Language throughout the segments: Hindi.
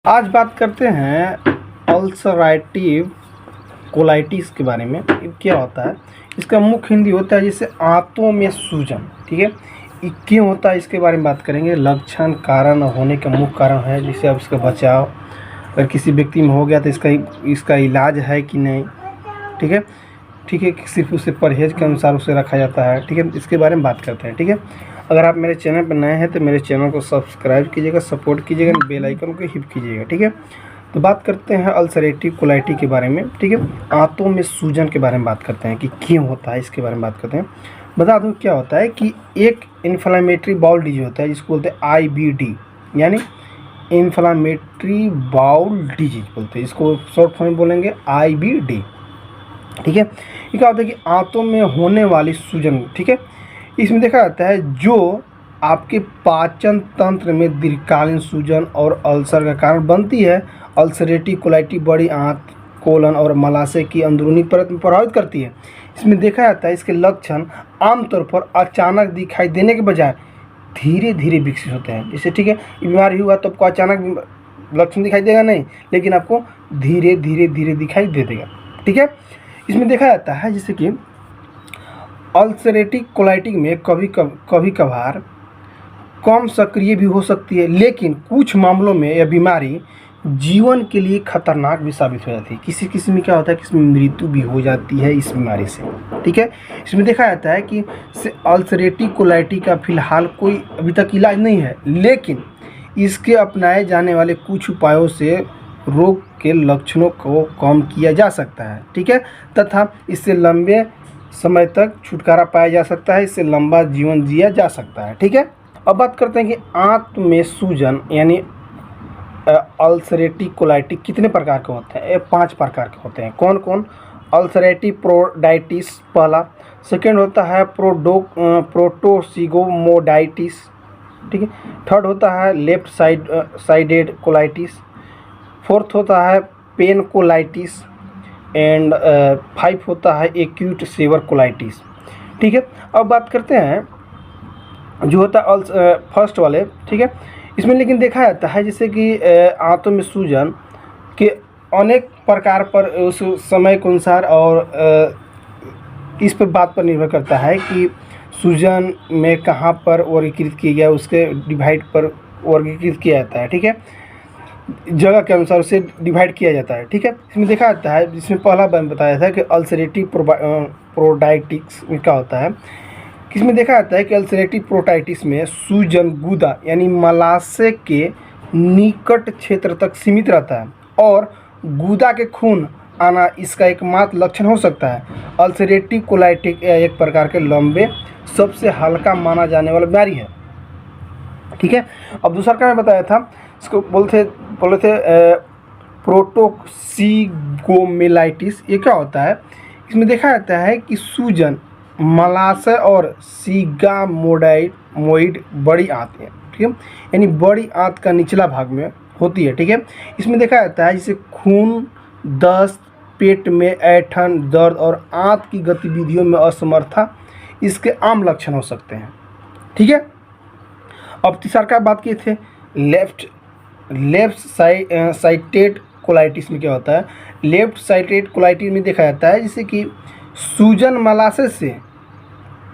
आज बात करते हैं अल्सरेटिव कोलाइटिस के बारे में। ये क्या होता है? इसका मुख्य हिंदी होता है जैसे आंतों में सूजन। ठीक है, ये क्यों होता है इसके बारे में बात करेंगे। लक्षण, कारण, होने का मुख्य कारण है, जैसे अब इसका बचाव, अगर किसी व्यक्ति में हो गया तो इसका इलाज है कि नहीं। ठीक है, सिर्फ उसे परहेज के अनुसार उसे रखा जाता है। ठीक है, इसके बारे में बात करते हैं। ठीक है, अगर आप मेरे चैनल पर नए हैं तो मेरे चैनल को सब्सक्राइब कीजिएगा, सपोर्ट कीजिएगा, बेल आइकन को हिट कीजिएगा। ठीक है, तो बात करते हैं अल्सरेटिव कोलाइटिस के बारे में। ठीक है, आंतों में सूजन के बारे में बात करते हैं कि क्यों होता है, इसके बारे में बात करते हैं। बता दूं क्या होता है कि एक इन्फ्लामेटरी बाउल डिजीज होता है जिसको बोलते हैं IBD, यानी इन्फ्लामेटरी बाउल डिजीज बोलते हैं, इसको शॉर्ट फॉर्म में बोलेंगे IBD। ठीक है, ये क्या होता है कि आंतों में होने वाली सूजन, ठीक है, इसमें देखा जाता है जो आपके पाचन तंत्र में दीर्घकालीन सूजन और अल्सर का कारण बनती है। अल्सरेटिव कोलाइटिस बड़ी आंत, कोलन और मलाशय की अंदरूनी परत में प्रभावित करती है। इसमें देखा जाता है इसके लक्षण आमतौर पर अचानक दिखाई देने के बजाय धीरे धीरे विकसित होते हैं। जैसे ठीक है, बीमारी हुआ तो आपको अचानक लक्षण दिखाई देगा नहीं, लेकिन आपको धीरे धीरे दिखाई दे देगा। ठीक है, इसमें देखा जाता है जैसे कि अल्सरेटिव कोलाइटिस में कभी कभार कम सक्रिय भी हो सकती है, लेकिन कुछ मामलों में यह बीमारी जीवन के लिए खतरनाक भी साबित हो जाती है। किसी में क्या होता है कि इसमें मृत्यु भी हो जाती है इस बीमारी से। ठीक है, इसमें देखा जाता है कि अल्सरेटिव कोलाइटिस का फिलहाल कोई अभी तक इलाज नहीं है, लेकिन इसके अपनाए जाने वाले कुछ उपायों से रोग के लक्षणों को कम किया जा सकता है। ठीक है, तथा इससे लंबे समय तक छुटकारा पाया जा सकता है, इससे लंबा जीवन जिया जा सकता है। ठीक है, अब बात करते हैं कि आंत में सूजन यानी अल्सरेटिव कोलाइटिस कितने प्रकार के होते हैं। 5 प्रकार के होते हैं। कौन कौन? अल्सरेटिव प्रोडाइटिस पहला, सेकेंड होता है प्रोटोसिगोमोडाइटिस। ठीक है, थर्ड होता है लेफ्ट साइडेड कोलाइटिस, फोर्थ होता है पेनकोलाइटिस एंड 5 होता है एक्यूट सेवर कोलाइटिस। ठीक है, अब बात करते हैं जो होता है फर्स्ट वाले। ठीक है, इसमें लेकिन देखा जाता है जैसे कि आंतों में सूजन के अनेक प्रकार पर उस समय के अनुसार और इस पर बात पर निर्भर करता है कि सूजन में कहाँ पर वर्गीकृत किया गया, उसके डिवाइड पर वर्गीकृत किया जाता है। ठीक है, जगह के अनुसार उसे डिवाइड किया जाता है। ठीक है, इसमें देखा जाता है, जिसमें पहला बताया था कि अल्सरेटिव प्रोडाइटिस में क्या होता है। इसमें देखा जाता है कि अल्सरेटिव प्रोडाइटिस में सूजन गुदा यानी मलाशय के निकट क्षेत्र तक सीमित रहता है और गुदा के खून आना इसका एकमात्र लक्षण हो सकता है। अल्सरेटिव कोलाइटिस एक प्रकार के लंबे सबसे हल्का माना जाने वाला बीमारी है। ठीक है, अब दूसरा का मैं बताया था, इसको बोले थे प्रोटोसिगोमेलाइटिस। ये क्या होता है? इसमें देखा जाता है कि सूजन मलाशय और सिगामोइड बड़ी आंत है। ठीक है, यानी बड़ी आंत का निचला भाग में होती है। ठीक है, इसमें देखा जाता है जैसे खून, दस्त, पेट में ऐंठन, दर्द और आंत की गतिविधियों में असमर्थता इसके आम लक्षण हो सकते हैं। ठीक है, अब तीसरा का बात किए थे लेफ्ट साइडेड कोलाइटिस में क्या होता है। लेफ्ट साइडेड कोलाइटिस में देखा जाता है जैसे कि सूजन मलाशय से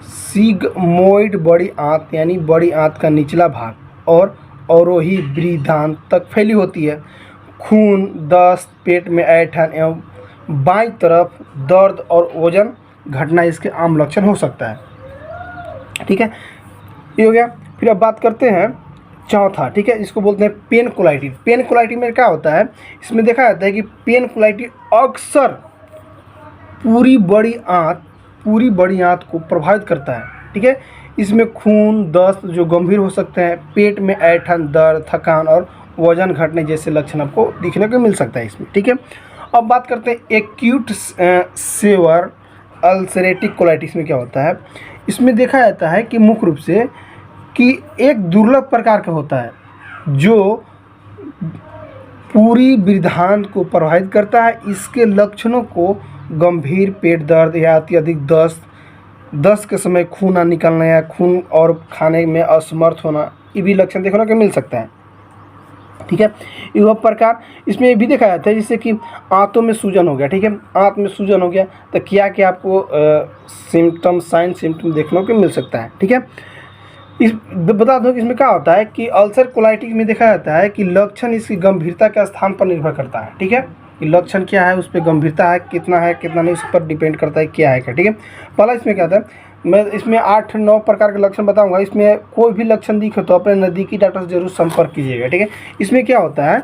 सिगमोइड बड़ी आंत यानी बड़ी आंत का निचला भाग और अवरोही वृद्धांत तक फैली होती है। खून, दस्त, पेट में ऐंठन एवं बाईं तरफ दर्द और वजन घटना इसके आम लक्षण हो सकता है। ठीक है, ये हो गया। फिर अब बात करते हैं चौथा। ठीक है, इसको बोलते हैं पेनकोलाइटिस। पेनकोलाइटिस में क्या होता है? इसमें देखा जाता है कि पेनकोलाइटिस अक्सर पूरी बड़ी आंत को प्रभावित करता है। ठीक है, इसमें खून, दस्त जो गंभीर हो सकते हैं, पेट में ऐंठन, दर्द, थकान और वजन घटने जैसे लक्षण आपको दिखने को मिल सकता है इसमें। ठीक है, अब बात करते हैं एक्यूट सेवर अल्सरेटिव कोलाइटिस में क्या होता है। इसमें देखा जाता है कि मुख्य रूप से कि एक दुर्लभ प्रकार का होता है जो पूरी वृद्धांत को प्रभावित करता है। इसके लक्षणों को गंभीर पेट दर्द या अत्यधिक दस्त के समय खून ना निकलना या खून और खाने में असमर्थ होना, ये भी लक्षण देखने को मिल सकता है। ठीक है। वह प्रकार इसमें भी देखा जाता है जैसे कि आंतों में सूजन हो गया, ठीक है, आंत में सूजन हो गया तो क्या क्या आपको सिम्टम साइन सिम्टम देखने को मिल सकता है, ठीक है। इस बता दो कि इसमें क्या होता है कि अल्सर कोलाइटिस में देखा जाता है कि लक्षण इसकी गंभीरता के स्थान पर निर्भर करता है, ठीक है, कि लक्षण क्या है उस पर गंभीरता है कितना नहीं उस पर डिपेंड करता है क्या है क्या, ठीक है। पहला इसमें क्या होता है, मैं इसमें 8-9 प्रकार के लक्षण बताऊंगा, इसमें कोई भी लक्षण दिखे तो अपने नज़दीकी डॉक्टर से जरूर संपर्क कीजिएगा, ठीक है। इसमें क्या होता है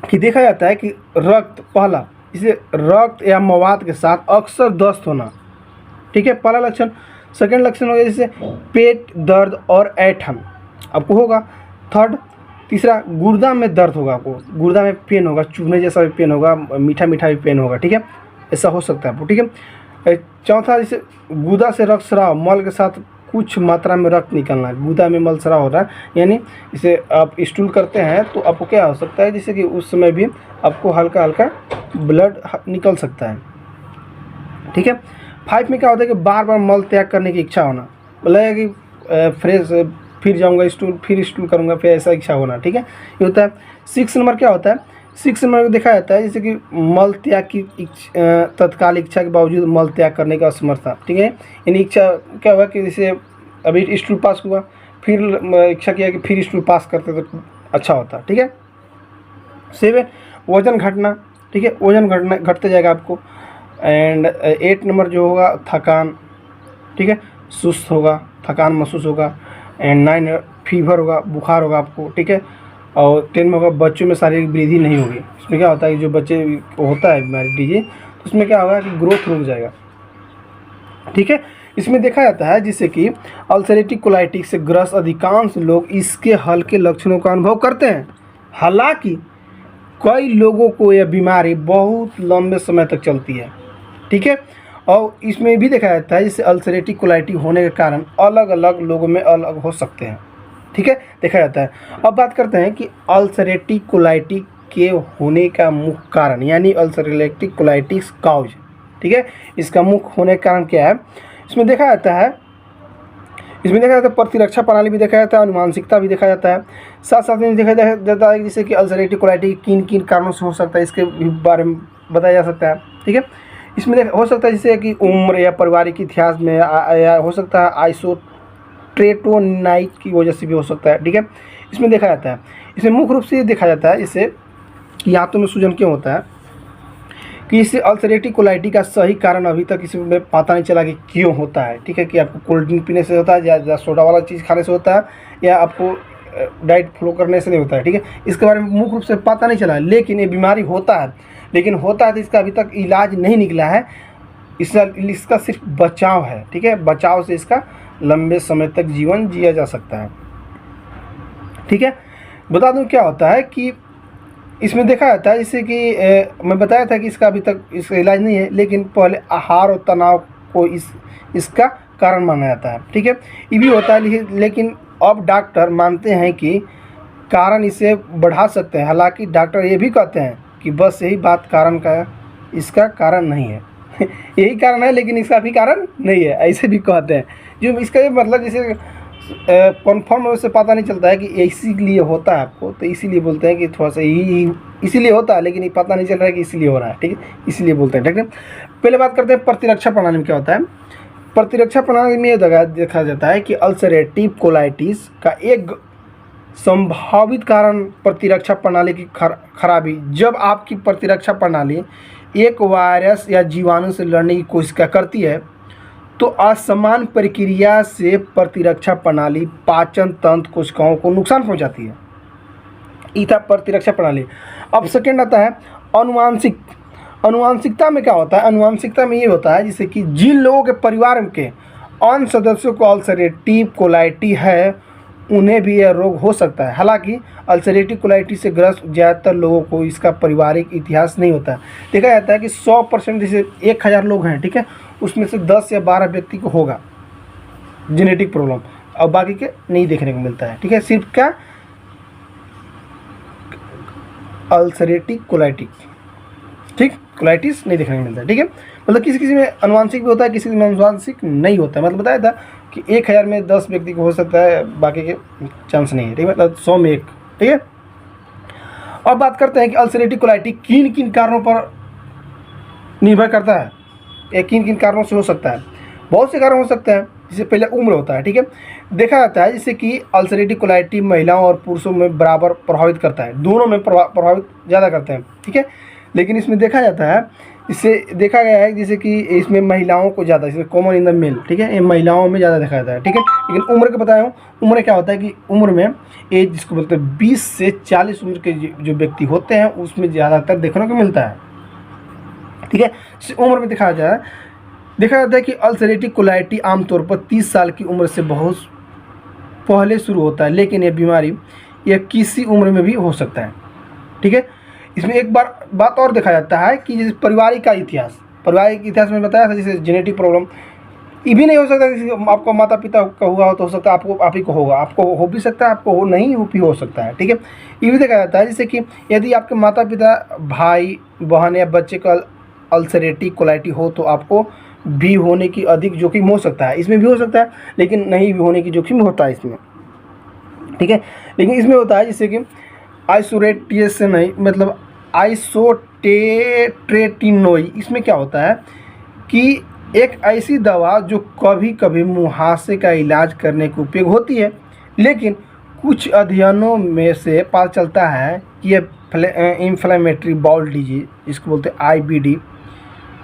कि देखा जाता है कि रक्त, पहला इसे रक्त या मवाद के साथ अक्सर दस्त होना, ठीक है, पहला लक्षण। सेकेंड लक्षण हो गया जैसे पेट दर्द और ऐंठन आपको होगा। थर्ड, तीसरा गुर्दा में दर्द होगा, आपको गुर्दा में पेन होगा, चूने जैसा भी पेन होगा, मीठा मीठा भी पेन होगा, ठीक है, ऐसा हो सकता है आपको, ठीक है। चौथा, जैसे गुदा से रक्त स्राव, मल के साथ कुछ मात्रा में रक्त निकलना, गुदा में मल स्राव हो रहा है, यानी इसे आप स्टूल करते हैं तो आपको क्या हो सकता है, जैसे कि उस समय भी आपको हल्का हल्का ब्लड निकल सकता है, ठीक है। 5 में क्या होता है कि बार बार मल त्याग करने की इच्छा होना, लगेगा कि फ्रेश फिर जाऊंगा स्टूल, फिर स्टूल करूंगा, फिर ऐसा इच्छा होना, ठीक है, ये होता है। 6 नंबर क्या होता है, 6 नंबर को देखा जाता है जैसे कि मल त्याग की तत्काल इच्छा के बावजूद मल त्याग करने का असमर्थता, ठीक है, यानी इच्छा क्या हुआ कि जैसे अभी स्टूल पास हुआ, फिर इच्छा किया कि फिर स्टूल पास करते तो अच्छा होता, ठीक है। 7, वजन घटना, ठीक है, वजन घटते जाएगा आपको। एंड 8 नंबर जो होगा थकान, ठीक है, सुस्त होगा, थकान महसूस होगा। एंड 9 फीवर होगा, बुखार होगा आपको, ठीक है। और 10 में होगा बच्चों में शारीरिक वृद्धि नहीं होगी। इसमें क्या होता है कि जो बच्चे होता है बीमारी डीजे तो उसमें क्या होगा कि ग्रोथ रुक जाएगा, ठीक है। इसमें देखा जाता है जिससे कि अल्सरेटिव कोलाइटिस से ग्रस्त अधिकांश लोग इसके हल्के लक्षणों का अनुभव करते हैं, हालांकि कई लोगों को यह बीमारी बहुत लंबे समय तक चलती है, ठीक है। और इसमें भी देखा जाता है जैसे अल्सरेटिव कोलाइटिस होने के कारण अलग अलग लोगों में अलग हो सकते हैं, ठीक है, देखा जाता है। अब बात करते हैं कि अल्सरेटिव कोलाइटिस के होने का मुख्य कारण, यानी अल्सरेटिव कोलाइटिस काउज, ठीक है, इसका मुख्य होने का कारण क्या है। इसमें देखा जाता है प्रतिरक्षा प्रणाली भी देखा जाता है, अनुवांशिकता भी देखा जाता है, साथ साथ में देखा जाता है जैसे कि अल्सरेटिव कोलाइटिस किन किन कारणों से हो सकता है इसके बारे में बताया जा सकता है, ठीक है। इसमें हो सकता है जैसे कि उम्र या पारिवारिक इतिहास में या हो सकता है आइसोट्रेटोनाइट की वजह से भी हो सकता है, ठीक है। इसमें देखा जाता है, इसमें मुख्य रूप से ये देखा जाता है इससे कि आंतों में सूजन क्यों होता है, कि इससे अल्सरेटिव कोलाइटिस का सही कारण अभी तक इसमें पता नहीं चला कि क्यों होता है, ठीक है, कि आपको कोल्ड ड्रिंक पीने से होता है या सोडा वाला चीज़ खाने से होता है या आपको डाइट फॉलो करने से नहीं होता है, ठीक है। इसके बारे में मुख्य रूप से पता नहीं चला है, लेकिन ये बीमारी होता है तो इसका अभी तक इलाज नहीं निकला है, इसका सिर्फ बचाव है, ठीक है, बचाव से इसका लंबे समय तक जीवन जिया जा सकता है, ठीक है। बता दूं क्या होता है कि इसमें देखा जाता है जैसे कि मैं बताया था कि इसका अभी तक इसका इलाज नहीं है, लेकिन पहले आहार और तनाव को इसका कारण माना जाता है, ठीक है, ये भी होता है, लेकिन अब डॉक्टर मानते हैं कि कारण इसे बढ़ा सकते हैं, हालांकि डॉक्टर ये भी कहते हैं कि बस यही बात कारण का इसका कारण नहीं है यही कारण है लेकिन इसका भी कारण नहीं है, ऐसे भी कहते हैं। जो इसका ये मतलब जैसे कन्फर्म रूप से पता नहीं चलता है कि इसीलिए होता है आपको, तो इसीलिए बोलते हैं कि थोड़ा सा इसीलिए होता है, लेकिन ये पता नहीं चल रहा है कि इसीलिए हो रहा है, ठीक है, इसीलिए बोलते हैं, ठीक है। पहले बात करते हैं प्रतिरक्षा प्रणाली में क्या होता है। प्रतिरक्षा प्रणाली में यह देखा जाता है कि अल्सरेटिव कोलाइटिस का एक संभावित कारण प्रतिरक्षा प्रणाली की खराबी, जब आपकी प्रतिरक्षा प्रणाली एक वायरस या जीवाणु से लड़ने की कोशिश करती है तो असमान प्रक्रिया से प्रतिरक्षा प्रणाली पाचन तंत्र कोशिकाओं को नुकसान पहुंचाती है। इतना प्रतिरक्षा प्रणाली। अब सेकेंड आता है अनुवांशिकता में क्या होता है। अनुवांशिकता में ये होता है जैसे कि जिन लोगों के परिवार के अन्य सदस्यों को अल्सरेटिव कोलाइटिस है उन्हें भी यह रोग हो सकता है। हालांकि अल्सरेटिव कोलाइटिस से ग्रस्त ज़्यादातर लोगों को इसका पारिवारिक इतिहास नहीं होता है। देखा जाता है कि 100% जैसे 1000 लोग हैं, ठीक है, उसमें से 10 या 12 व्यक्ति को होगा जेनेटिक प्रॉब्लम और बाकी के नहीं देखने को मिलता है, ठीक है। सिर्फ क्या अल्सरेटिव कोलाइटिस, ठीक, कोलाइटिस नहीं देखने को मिलता है, ठीक है। मतलब किसी किसी में अनुवांशिक भी होता है, किसी में अनुवांशिक नहीं होता है। मतलब बताया था कि 1000 में 10 व्यक्ति को हो सकता है, बाकी के चांस नहीं है, ठीक है, मतलब 100 में 1, ठीक है। अब बात करते हैं कि अल्सरेटिव कोलाइटिस किन किन कारणों पर निर्भर करता है, या किन किन कारणों से हो सकता है। बहुत से कारण हो सकते हैं, जिससे पहले उम्र होता है, ठीक है। देखा जाता है जैसे कि अल्सरेटिव कोलाइटिस महिलाओं और पुरुषों में बराबर प्रभावित करता है, दोनों में प्रभावित ज़्यादा करते हैं, ठीक है। लेकिन इसमें देखा जाता है, इससे देखा गया है जैसे कि इसमें महिलाओं को ज़्यादा, इसमें कॉमन इन द मेल, ठीक है, ये महिलाओं में ज़्यादा देखा जाता है, ठीक है। लेकिन उम्र का बताया हूँ, उम्र क्या होता है कि उम्र में एज जिसको बोलते हैं 20 से 40 उम्र के जो व्यक्ति होते हैं उसमें ज़्यादातर देखने को मिलता है, ठीक है। उम्र में देखा जाता है कि अल्सरेटिव कोलाइटिस आमतौर पर 30 साल की उम्र से बहुत पहले शुरू होता है, लेकिन यह बीमारी यह किसी उम्र में भी हो सकता है, ठीक है। इसमें एक बात और देखा जाता है कि जैसे पारिवारिक इतिहास में बताया था, जैसे जेनेटिक प्रॉब्लम ये भी नहीं हो सकता, जैसे आपको माता पिता का हुआ हो तो हो सकता है आपको आप ही को होगा, आपको हो भी सकता है, आपको हो नहीं भी हो सकता है, ठीक है। ये भी देखा जाता है जैसे कि यदि आपके माता पिता, भाई बहन या बच्चे का अल्सरेटिव कोलाइटिस हो तो आपको भी होने की अधिक जोखिम हो सकता है। इसमें भी हो सकता है, लेकिन नहीं भी होने की जोखिम होता है इसमें, ठीक है। लेकिन इसमें होता है जैसे कि आइसोरेटियस से नहीं, मतलब आइसोट्रेटिनोइ, इसमें क्या होता है कि एक ऐसी दवा जो कभी कभी मुहासे का इलाज करने के उपयोग होती है, लेकिन कुछ अध्ययनों में से पता चलता है कि यह इन्फ्लेमेटरी बाउल डिजीज, इसको बोलते हैं IBD,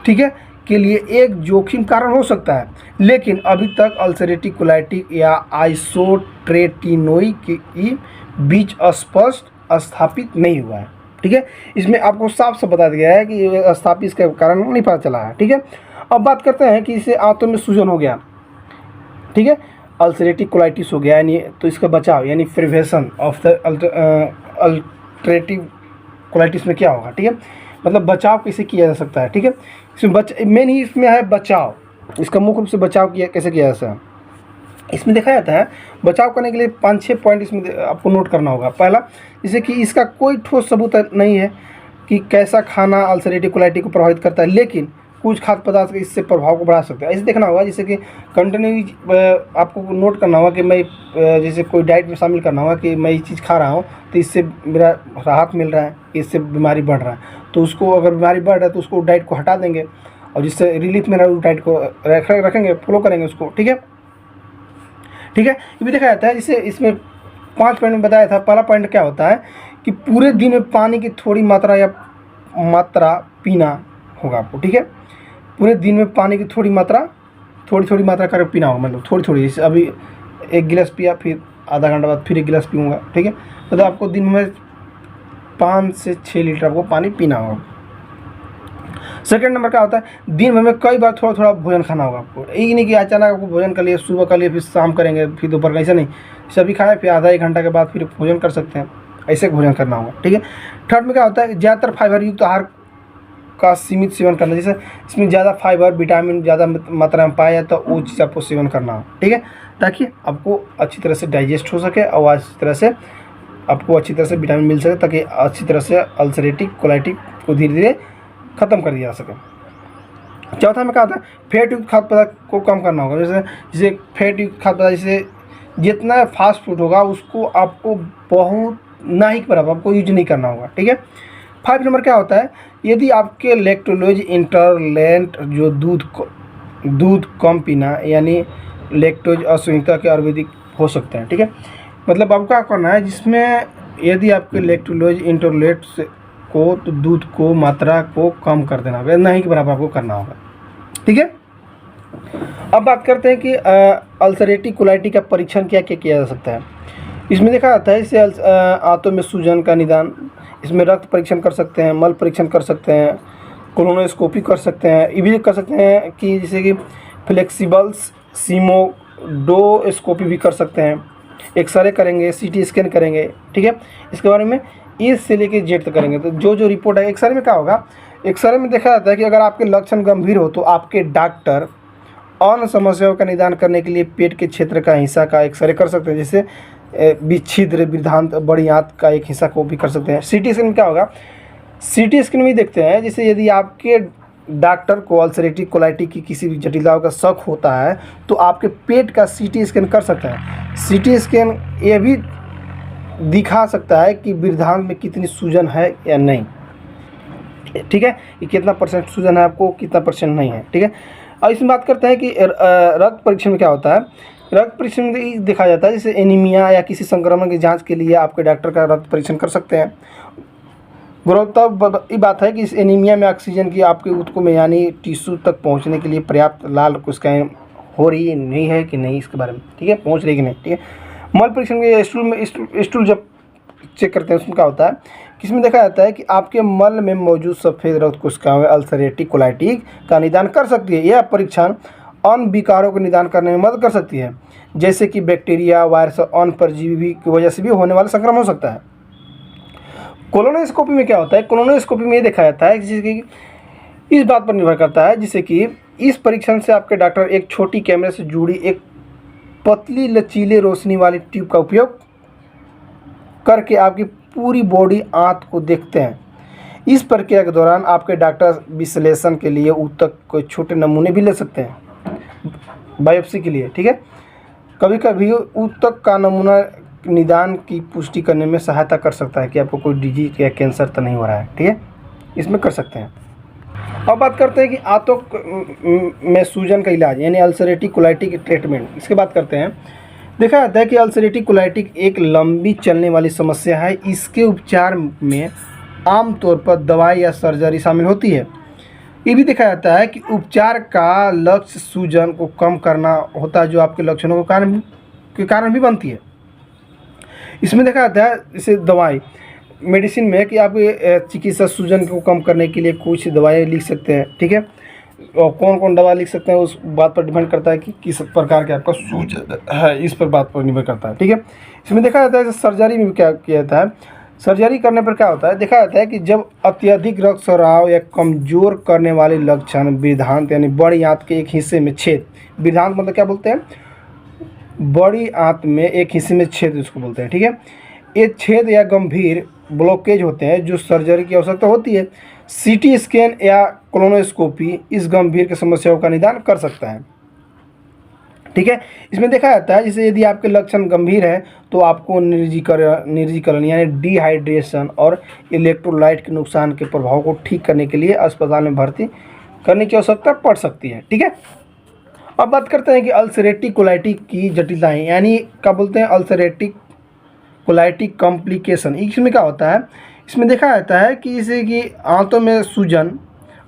ठीक है, के लिए एक जोखिम कारण हो सकता है। लेकिन अभी तक अल्सरेटिव कोलाइटिस या आइसोट्रेटिनोइ के बीच स्पष्ट स्थापित नहीं हुआ है, ठीक है। इसमें आपको साफ साफ बता दिया है कि स्थापित इसका कारण नहीं पता चला है, ठीक है। अब बात करते हैं कि इसे आंतों में सूजन हो गया, ठीक है, अल्सरेटिव कोलाइटिस हो गया, यानी तो इसका बचाव यानी prevention of the ulcerative colitis में क्या होगा, ठीक है, मतलब बचाव कैसे किया जा सकता है, ठीक है। इसमें मेन ही इसमें है बचाव, इसका मुख्य रूप से बचाव कैसे किया जा सकता है। इसमें देखा जाता है बचाव करने के लिए 5-6 पॉइंट इसमें आपको नोट करना होगा। पहला, जैसे कि इसका कोई ठोस सबूत नहीं है कि कैसा खाना अल्सरेटिव कोलाइटिस को प्रभावित करता है, लेकिन कुछ खाद्य पदार्थ इससे प्रभाव को बढ़ा सकते हैं। ऐसे देखना होगा जैसे कि कंटिन्यू आपको नोट करना होगा कि मैं जैसे कोई डाइट में शामिल करना होगा कि मैं ये चीज़ खा रहा हूँ तो इससे मेरा राहत मिल रहा है, इससे बीमारी बढ़ रहा है, तो उसको अगर बीमारी बढ़ रहा है तो उसको डाइट को हटा देंगे और जिससे रिलीफ में उस डाइट को रखेंगे, फॉलो करेंगे उसको, ठीक है, ठीक है। ये भी देखा जाता है, जैसे इसमें 5 पॉइंट में बताया था। पहला पॉइंट क्या होता है कि पूरे दिन में पानी की थोड़ी मात्रा पीना होगा आपको, ठीक है। पूरे दिन में पानी की थोड़ी मात्रा करके पीना होगा, मतलब थोड़ी, जैसे अभी 1 गिलास पिया, फिर आधा घंटा बाद फिर 1 गिलास पीऊँगा, ठीक है। मतलब आपको दिन में 5 से 6 लीटर आपको पानी पीना होगा। सेकेंड नंबर क्या होता है, दिन भर में कई बार थोड़ा भोजन खाना होगा आपको। ये नहीं कि अचानक आपको भोजन कर लिए, सुबह कर लिए, फिर शाम करेंगे, फिर दोपहर का, ऐसा नहीं, सभी खाए फिर आधा 1 घंटा के बाद फिर भोजन कर सकते हैं, ऐसे भोजन करना होगा, ठीक है। थर्ड में क्या होता है, ज़्यादातर फाइबर युक्त आहार का सीमित सेवन करना, जैसे इसमें ज़्यादा फाइबर विटामिन ज़्यादा मात्रा में पाया जाता है वो चीज़ आपको सेवन करना हो, ठीक है, ताकि आपको अच्छी तरह से डाइजेस्ट हो सके और अच्छी तरह से आपको अच्छी तरह से विटामिन मिल सके, ताकि अच्छी तरह से अल्सरेटिव कोलाइटिस को धीरे धीरे ख़त्म कर दिया जा सके। चौथा में क्या होता है, फैट युक्त खाद्य पदार्थ को कम करना होगा, जैसे फैट युक्त खाद्य पदार्थ, जैसे जितना फास्ट फूड होगा उसको आपको बहुत ना ही बराबर आपको यूज नहीं करना होगा, ठीक है। 5 नंबर क्या होता है, यदि आपके लैक्टोलोज इंटॉलरेंट जो दूध कम पीना, यानी लैक्टोज असहिष्णुता के आयुर्वेदिक हो सकते हैं, ठीक है। मतलब आपको क्या करना है, जिसमें यदि आपके लैक्टोलोज इंटॉलरेंट को तो दूध को मात्रा को कम कर देना होगा, नहीं के बराबर आपको करना होगा, ठीक है। अब बात करते हैं कि अल्सरेटिव कोलाइटिस का परीक्षण क्या क्या किया जा सकता है। इसमें देखा जाता है इससे आंतों में सूजन का निदान, इसमें रक्त परीक्षण कर सकते हैं, मल परीक्षण कर सकते हैं, कोलोनोस्कोपी कर सकते हैं, ये भी कर सकते हैं कि जैसे कि फ्लेक्सिबल सीमोडोस्कोपी भी कर सकते हैं, एक्सरे करेंगे, CT स्कैन करेंगे, ठीक है। इसके बारे में E से लेकर Z तक करेंगे। तो जो रिपोर्ट है एक्सरे में क्या होगा, एक्सरे में देखा जाता है कि अगर आपके लक्षण गंभीर हो तो आपके डॉक्टर अन्य समस्याओं का निदान करने के लिए पेट के क्षेत्र का हिस्सा का एक्सरे कर सकते हैं, जैसे विच्छिद्र, वृद्धांत, बड़ी आंत का एक हिस्सा को भी कर सकते हैं। CT स्कैन में क्या होगा, CT स्कैन में देखते हैं, जैसे यदि आपके डॉक्टर को अल्सरेटिव कोलाइटिस की किसी भी जटिलताओं का शक होता है तो आपके पेट का CT स्कैन कर सकते हैं। CT स्कैन ये भी दिखा सकता है कि वृद्धांत में कितनी सूजन है या नहीं, ठीक है, कि कितना परसेंट सूजन है आपको, कितना परसेंट नहीं है, ठीक है। अब इसमें बात करते हैं कि रक्त परीक्षण में क्या होता है। रक्त परीक्षण में देखा जाता है जैसे एनीमिया या किसी संक्रमण की जांच के लिए आपके डॉक्टर का रक्त परीक्षण कर सकते हैं। तब ये बात है कि इस एनीमिया में ऑक्सीजन की आपके ऊतकों में यानी टिश्यू तक पहुंचने के लिए पर्याप्त लाल कोशिकाएं हो रही है नहीं है कि नहीं, इसके बारे में, ठीक है, पहुंच रही कि नहीं, ठीक है। मल परीक्षण में स्टूल जब चेक करते हैं उसमें क्या होता है कि इसमें देखा जाता है कि आपके मल में मौजूद सफ़ेद रक्त कोशिकाएं अल्सरेटिव कोलाइटिस का निदान कर सकती है। यह परीक्षण अन्य विकारों का निदान करने में मदद कर सकती है, जैसे कि बैक्टीरिया, वायरस और अन्य परजीवी की वजह से भी होने वाला संक्रमण हो सकता है। कोलोनोस्कोपी में क्या होता है, कोलोनोस्कोपी में ये देखा जाता है कि इस बात पर निर्भर करता है जिससे कि इस परीक्षण से आपके डॉक्टर एक छोटी कैमरे से जुड़ी एक पतली लचीले रोशनी वाली ट्यूब का उपयोग करके आपकी पूरी बॉडी आंत को देखते हैं। इस प्रक्रिया के दौरान आपके डॉक्टर विश्लेषण के लिए ऊतक कोई छोटे नमूने भी ले सकते हैं बायोप्सी के लिए, ठीक है। कभी कभी ऊतक का नमूना निदान की पुष्टि करने में सहायता कर सकता है कि आपको कोई डिजीज या कैंसर तो नहीं हो रहा है, ठीक है, इसमें कर सकते हैं। अब बात करते हैं कि आंतों में सूजन का इलाज यानी अल्सरेटिव कोलाइटिस ट्रीटमेंट, इसके बात करते हैं। देखा जाता है कि अल्सरेटिव कोलाइटिस एक लंबी चलने वाली समस्या है। इसके उपचार में आमतौर पर दवाई या सर्जरी शामिल होती है। ये भी देखा जाता है कि उपचार का लक्ष्य सूजन को कम करना होता है, जो आपके लक्षणों के कारण भी बनती है। इसमें देखा जाता है जैसे दवाई मेडिसिन में कि आप चिकित्सा सूजन को कम करने के लिए कुछ दवाएं लिख सकते हैं, ठीक है, और कौन कौन दवा लिख सकते हैं उस बात पर डिपेंड करता है कि किस प्रकार के आपका सूजन है, इस पर बात पर निर्भर करता है, ठीक है। इसमें देखा जाता है सर्जरी में भी क्या किया जाता है। सर्जरी करने पर क्या होता है, देखा जाता है कि जब अत्यधिक रक्तस्राव या कमज़ोर करने वाले लक्षण वृद्धांत यानी बड़ी आंत के एक हिस्से में छेद, वृद्धांत मतलब क्या बोलते हैं, बड़ी आंत में एक हिस्से में छेद उसको बोलते हैं, ठीक है। ये छेद या गंभीर ब्लॉकेज होते हैं जो सर्जरी की आवश्यकता होती है। सीटी स्कैन या कोलोनोस्कोपी इस गंभीर की समस्याओं का निदान कर सकता है, ठीक है। इसमें देखा जाता है जैसे यदि आपके लक्षण गंभीर है तो आपको निर्जीकरण यानी डिहाइड्रेशन और इलेक्ट्रोलाइट के नुकसान के प्रभाव को ठीक करने के लिए अस्पताल में भर्ती करने की आवश्यकता पड़ सकती है, ठीक है। अब बात करते हैं कि अल्सरेटिव कोलाइटिस की जटिलताएं यानी क्या बोलते हैं अल्सरेटिव कोलाइटिस कॉम्प्लिकेशन। इसमें क्या होता है, इसमें देखा जाता है कि जैसे कि आंतों में सूजन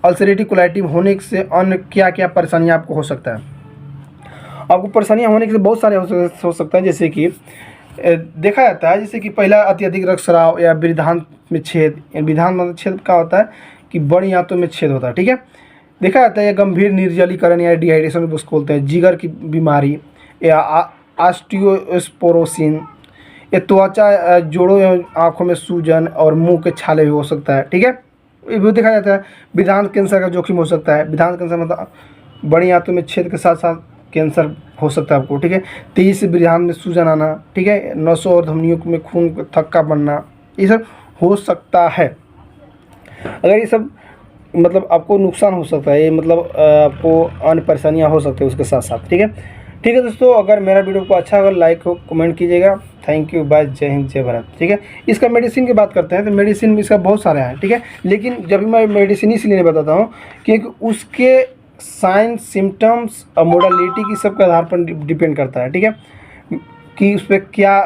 अल्सरेटिव कोलाइटिस होने से अन्य क्या क्या परेशानियां आपको हो सकता है। आपको परेशानियां होने से बहुत सारे हो सकता है, जैसे कि देखा जाता है जैसे कि पहला अत्यधिक रक्तस्राव या वृद्धांत में छेद। वृद्धांत मतलब छेद क्या होता है कि बड़ी आंतों में छेद होता है, ठीक है। देखा जाता है गंभीर निर्जलीकरण या डिहाइड्रेशन उसको बोलते हैं, जिगर की बीमारी या ऑस्टियोस्पोरोसिस, ये त्वचा जोड़ों या आँखों में सूजन और मुंह के छाले भी हो सकता है, ठीक है। ये भी देखा जाता है वृद्धांत कैंसर का जोखिम हो सकता है। वृद्धांत कैंसर मतलब बड़ी आंतों में छेद के साथ साथ कैंसर हो सकता है आपको, ठीक है। तेजी से वृद्धांत में सूजन आना, ठीक है, नसों और धमनियों में खून का थक्का बनना, ये सब हो सकता है। अगर ये सब मतलब आपको नुकसान हो सकता है, ये मतलब आपको अन्य परेशानियाँ हो सकती है उसके साथ साथ, ठीक है। ठीक है दोस्तों, अगर मेरा वीडियो को अच्छा अगर लाइक हो कमेंट कीजिएगा। थैंक यू, बाय, जय हिंद, जय भारत, ठीक है। इसका मेडिसिन की बात करते हैं तो मेडिसिन इसका बहुत सारा है, ठीक है, लेकिन जब भी मैं मेडिसिन इसलिए नहीं बताता हूँ क्योंकि उसके साइन सिम्टम्स और मोडालिटी की सब के आधार पर डिपेंड करता है, ठीक है, कि उस पर क्या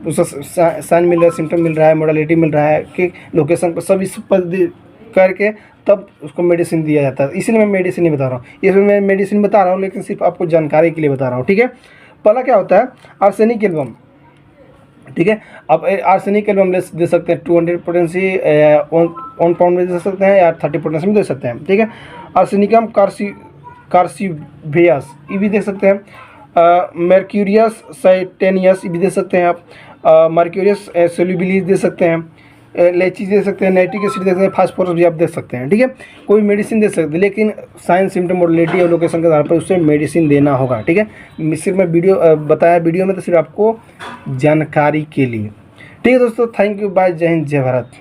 उसका साइन मिल रहा है, सिम्टम मिल रहा है, मोडालिटी मिल रहा है, कि लोकेशन पर सब इस पर करके तब उसको मेडिसिन दिया जाता है। इसलिए मैं मेडिसिन नहीं बता रहा हूँ, इसमें मैं मेडिसिन बता रहा हूँ लेकिन सिर्फ आपको जानकारी के लिए बता रहा हूँ, ठीक है। पहला क्या होता है आर्सेनिक एल्बम, ठीक है। आप आर्सेनिक एल्बम दे सकते हैं 200 पोटेंसी 1 पाउंड में दे सकते हैं या 30 पोटेंसी में दे सकते हैं, ठीक है। आर्सेनिकम कार्सिवियस ये भी दे सकते हैं। मर्क्यूरियस साइटेनियस ये भी दे सकते हैं आप। मर्क्यूरियस सोल्यूबिलिस दे सकते हैं, लेची दे सकते हैं, नाइट्रिक एसिड दे सकते हैं, फास्फोरस भी आप दे सकते हैं, ठीक है। कोई मेडिसिन दे सकते हैं लेकिन साइन सिम्टम मोडलिटी और लोकेशन के आधार पर उससे मेडिसिन देना होगा, ठीक है। सिर्फ मैं बताया वीडियो में तो सिर्फ आपको जानकारी के लिए, ठीक है दोस्तों। थैंक यू, बाय, जय हिंद, जय भारत।